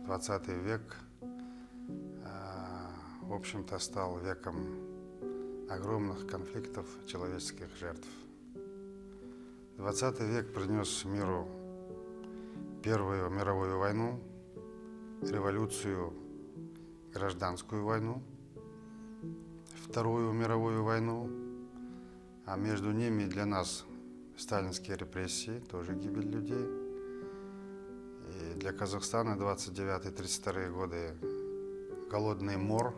20 век, в общем-то, стал веком огромных конфликтов, человеческих жертв. 20 век принес миру Первую мировую войну, революцию, гражданскую войну, Вторую мировую войну, а между ними для нас сталинские репрессии, тоже гибель людей. И для Казахстана 29-32 годы голодный мор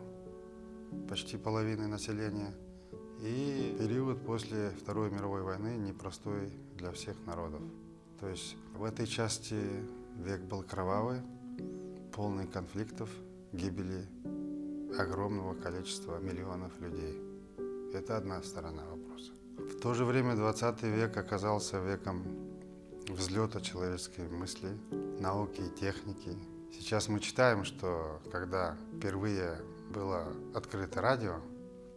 почти половины населения. И период после Второй мировой войны непростой для всех народов. То есть в этой части век был кровавый, полный конфликтов, гибели огромного количества миллионов людей. Это одна сторона вопроса. В то же время 20 век оказался веком взлета человеческой мысли, науки и техники. Сейчас мы читаем, что когда впервые было открыто радио,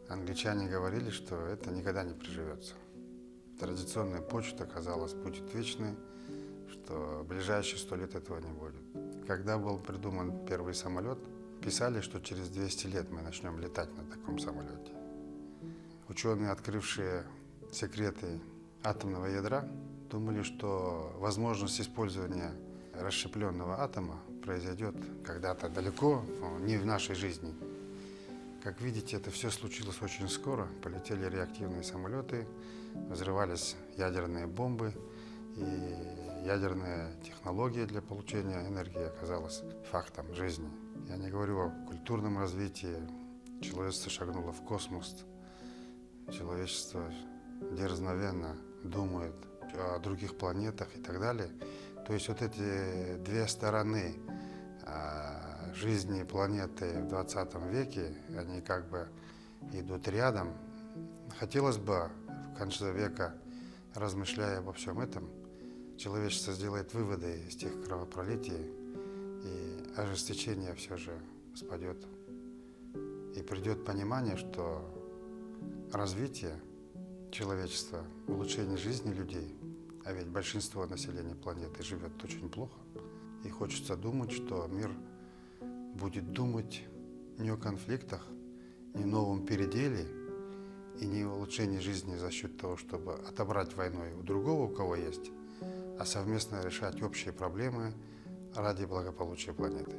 англичане говорили, что это никогда не приживется. Традиционная почта, казалось, будет вечной, что в ближайшие 100 лет этого не будет. Когда был придуман первый самолет, писали, что через 200 лет мы начнем летать на таком самолете. Ученые, открывшие секреты атомного ядра, думали, что возможность использования расщепленного атома произойдет когда-то далеко, но не в нашей жизни. Как видите, это все случилось очень скоро. Полетели реактивные самолеты, взрывались ядерные бомбы, и ядерная технология для получения энергии оказалась фактом жизни. Я не говорю о культурном развитии. Человечество шагнуло в космос. Человечество дерзновенно думает о других планетах и так далее. То есть вот эти две стороны жизни планеты в 20 веке, они как бы идут рядом. Хотелось бы в конце века, размышляя обо всем этом, человечество сделает выводы из тех кровопролитий, и ожесточение все же спадет. И придет понимание, что развитие человечества, улучшение жизни людей, а ведь большинство населения планеты живет очень плохо, и хочется думать, что мир будет думать не о конфликтах, не о новом переделе и не о улучшении жизни за счет того, чтобы отобрать войной у другого, у кого есть, а совместно решать общие проблемы ради благополучия планеты.